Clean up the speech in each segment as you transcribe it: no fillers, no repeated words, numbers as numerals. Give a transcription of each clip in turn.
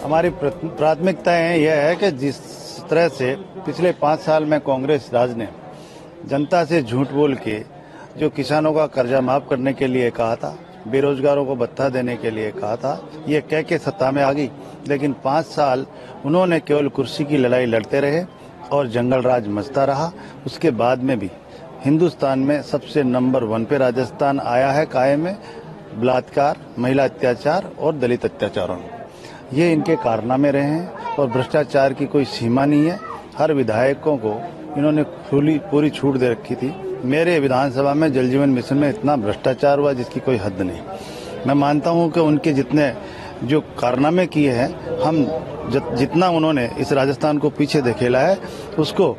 हमारी प्राथमिकताएं यह है कि जिस तरह से पिछले 5 साल में कांग्रेस राज ने जनता से झूठ बोल के जो किसानों का कर्जा माफ करने के लिए कहा था, बेरोजगारों को भत्ता देने के लिए कहा था, ये कह के सत्ता में आ गई। लेकिन 5 साल उन्होंने केवल कुर्सी की लड़ाई लड़ते रहे और जंगल राज मचता रहा। उसके बाद में भी हिंदुस्तान में सबसे नंबर 1 पे राजस्थान आया है कायम में बलात्कार, महिला अत्याचार और दलित अत्याचारों में। ये इनके कारनामे रहे हैं और भ्रष्टाचार की कोई सीमा नहीं है। हर विधायकों को इन्होंने पूरी छूट दे रखी थी। मेरे विधानसभा में जल जीवन मिशन में इतना भ्रष्टाचार हुआ जिसकी कोई हद नहीं। मैं मानता हूं कि उनके जितने जो कारनामे किए हैं, हम जितना उन्होंने इस राजस्थान को पीछे धकेला है, उसको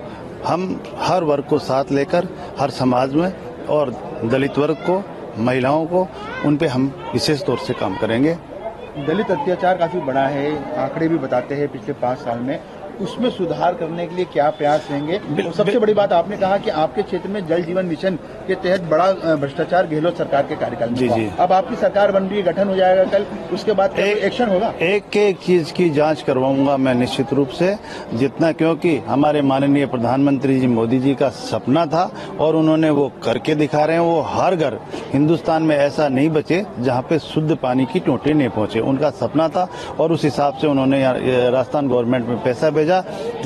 हम हर वर्ग को साथ लेकर हर समाज में और दलित वर्ग को, महिलाओं को, उन पे हम विशेष तौर से काम करेंगे। दलित अत्याचार काफी बड़ा है, आंकड़े भी बताते हैं पिछले 5 साल में। उसमें सुधार करने के लिए क्या प्रयास रहेंगे? सबसे बड़ी बात आपने कहा कि आपके क्षेत्र में जल जीवन मिशन के तहत बड़ा भ्रष्टाचार गहलोत सरकार के कार्यकाल में जी। अब आपकी सरकार बन रही है, गठन हो जाएगा कल, उसके बाद एक्शन होगा? एक चीज की जांच करवाऊंगा मैं निश्चित रूप से, जितना, क्योंकि हमारे माननीय प्रधानमंत्री जी मोदी जी का सपना था और उन्होंने वो करके दिखा रहे हैं। वो हर घर हिंदुस्तान में ऐसा नहीं बचे जहाँ पे शुद्ध पानी की टोटी नहीं पहुंचे। उनका सपना था और उस हिसाब से उन्होंने राजस्थान गवर्नमेंट में पैसा भेजा,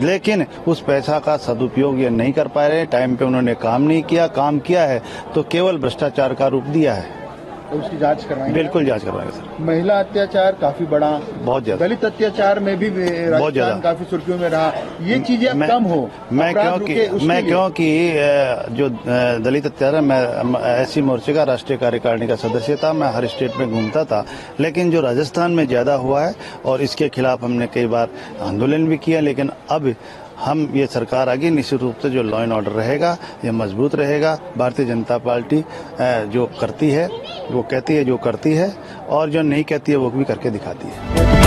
लेकिन उस पैसा का सदुपयोग ये नहीं कर पा रहे। टाइम पे उन्होंने काम नहीं किया, काम किया है तो केवल भ्रष्टाचार का रूप दिया है। तो उसकी जांच करवाएंगे? बिल्कुल जांच करवाएंगे सर। महिला अत्याचार काफी बड़ा, बहुत ज्यादा। दलित अत्याचार में भी बहुत ज्यादा काफी सुर्खियों में रहा। ये चीजें अब कम हो। मैं क्योंकि जो दलित अत्याचार, मैं ऐसी मोर्चे का राष्ट्रीय कार्यकारिणी का सदस्य था, मैं हर स्टेट में घूमता था, लेकिन जो राजस्थान में ज्यादा हुआ है और इसके खिलाफ हमने कई बार आंदोलन भी किया। लेकिन अब हम ये सरकार आगे निश्चित रूप से जो लॉ एंड ऑर्डर रहेगा ये मजबूत रहेगा। भारतीय जनता पार्टी जो करती है वो कहती है, जो करती है, और जो नहीं कहती है वो भी करके दिखाती है।